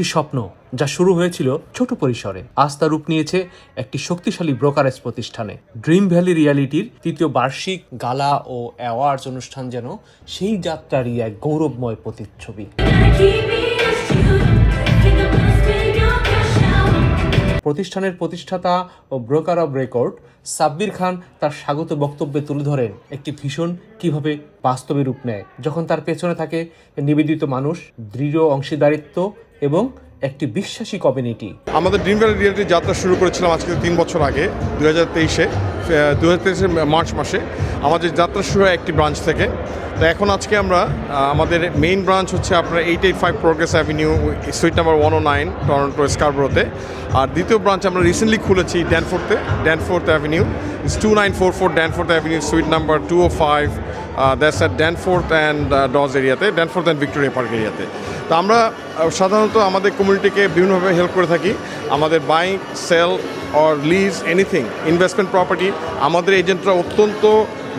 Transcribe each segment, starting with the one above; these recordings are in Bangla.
একটি স্বপ্ন যা শুরু হয়েছিল ছোট পরিসরে আজ তা রূপ নিয়েছে একটি শক্তিশালী ব্রোকারেজ প্রতিষ্ঠানে। ড্রিম ভ্যালি রিয়ালিটির তৃতীয় বার্ষিক গালা ও অ্যাওয়ার্ডস অনুষ্ঠান যেন সেই যাত্রারই এক গৌরবময় প্রতিচ্ছবি। প্রতিষ্ঠানের প্রতিষ্ঠাতা ও ব্রোকার অব রেকর্ড সাব্বির খান তার স্বাগত বক্তব্যে তুলে ধরেন একটি ভীষণ কিভাবে বাস্তবে রূপ নেয় যখন তার পেছনে থাকে নিবেদিত মানুষ, দৃঢ় অংশীদারিত্ব এবং একটি বিশ্বাসী কমিউনিটি। আমাদের ড্রিম ভ্যালি রিয়ালিটি যাত্রা শুরু করেছিলাম আজকে 3 বছর আগে 2023 মার্চ মাসে। আমাদের যাত্রা শুরু হয় একটি ব্রাঞ্চ থেকে। তো এখন আজকে আমরা আমাদের মেইন ব্রাঞ্চ হচ্ছে আপনার 885 progress avenue, suite number 109, Toronto স্কারবোরোতে। আর দ্বিতীয় ব্রাঞ্চ আমরা রিসেন্টলি খুলেছি Danforth avenue, 2944 Danforth avenue, suite number 205, that's at Danforth and Dodge এরিয়াতে, ড্যানফোর্থ অ্যান্ড ভিক্টোরিয়া পার্ক এরিয়াতে। তো আমরা সাধারণত আমাদের কমিউনিটিকে বিভিন্নভাবে হেল্প করে থাকি। আমাদের buying, sell or lease anything, investment property, আমাদের এজেন্টরা অত্যন্ত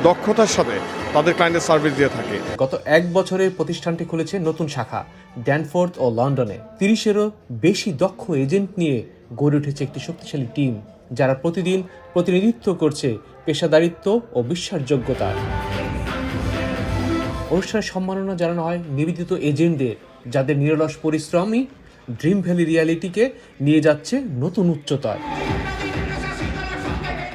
দক্ষতার সাথে তাদের ক্লায়েন্টের সার্ভিস দিয়ে থাকে। গত 1 বছরে প্রতিষ্ঠানটি খুলেছে নতুন শাখা ড্যানফোর্থ ও লন্ডনে। 30-এরও বেশি দক্ষ এজেন্ট নিয়ে গড়ে উঠেছে একটি শক্তিশালী টিম যারা প্রতিদিন প্রতিনিধিত্ব করছে পেশাদারিত্ব ও বিশ্বাসযোগ্যতা। অনুষ্ঠানে সম্মাননা জানানো হয় নিবেদিত এজেন্টদের যাদের নিরলস পরিশ্রমই ড্রিম ভ্যালি রিয়ালিটিকে নিয়ে যাচ্ছে নতুন উচ্চতায়।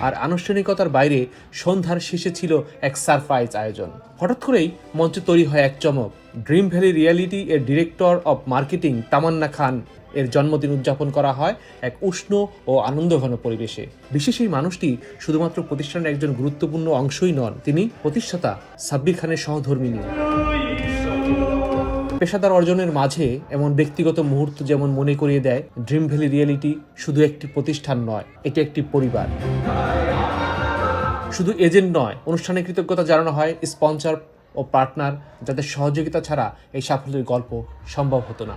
আর আনুষ্ঠানিকতার বাইরে সন্ধ্যার শেষে ছিল এক সারপ্রাইজ আয়োজন। হঠাৎ করেই মঞ্চে তৈরি হয় এক চমক। ড্রিম ভ্যালি রিয়ালিটি এর ডিরেক্টর অব মার্কেটিং তামান্না খান এর জন্মদিন উদযাপন করা হয় এক উষ্ণ ও আনন্দঘন পরিবেশে। বিশেষ এই মানুষটি শুধুমাত্র প্রতিষ্ঠানের একজন গুরুত্বপূর্ণ অংশই নন, তিনি প্রতিষ্ঠাতা সাব্বির খানের সহধর্মিণী। পেশাদার অর্জনের মাঝে এমন ব্যক্তিগত মুহূর্ত যেমন মনে করিয়ে দেয় ড্রিম ভ্যালি রিয়ালিটি শুধু একটি প্রতিষ্ঠান নয়, এটি একটি পরিবার। শুধু এজেন্ট নয়, অনুষ্ঠানে কৃতজ্ঞতা জানানো হয় স্পন্সর ও পার্টনার যাদের সহযোগিতা ছাড়া এই সাফল্যের গল্প সম্ভব হতো না।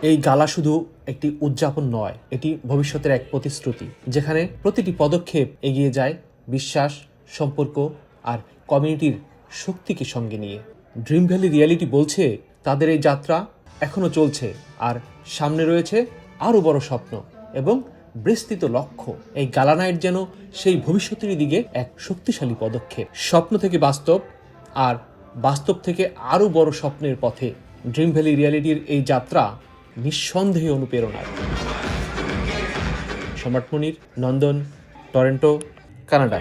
এই গালা শুধু একটি উদযাপন নয়, এটি ভবিষ্যতের এক প্রতিশ্রুতি যেখানে প্রতিটি পদক্ষেপ এগিয়ে যায় বিশ্বাস, সম্পর্ক আর কমিউনিটির শক্তিকে সঙ্গে নিয়ে। ড্রিম ভ্যালি রিয়ালিটি বলছে তাদের এই যাত্রা এখনো চলছে আর সামনে রয়েছে আরও বড় স্বপ্ন এবং বিস্তৃত লক্ষ্য। এই গালা নাইট যেন সেই ভবিষ্যতের দিকে এক শক্তিশালী পদক্ষেপ। স্বপ্ন থেকে বাস্তব আর বাস্তব থেকে আরও বড় স্বপ্নের পথে ড্রিম ভ্যালি রিয়ালিটির এই যাত্রা নিঃসন্দেহে অনুপ্রেরণার। সম্রাট মনির, লন্ডন, টরন্টো, কানাডা।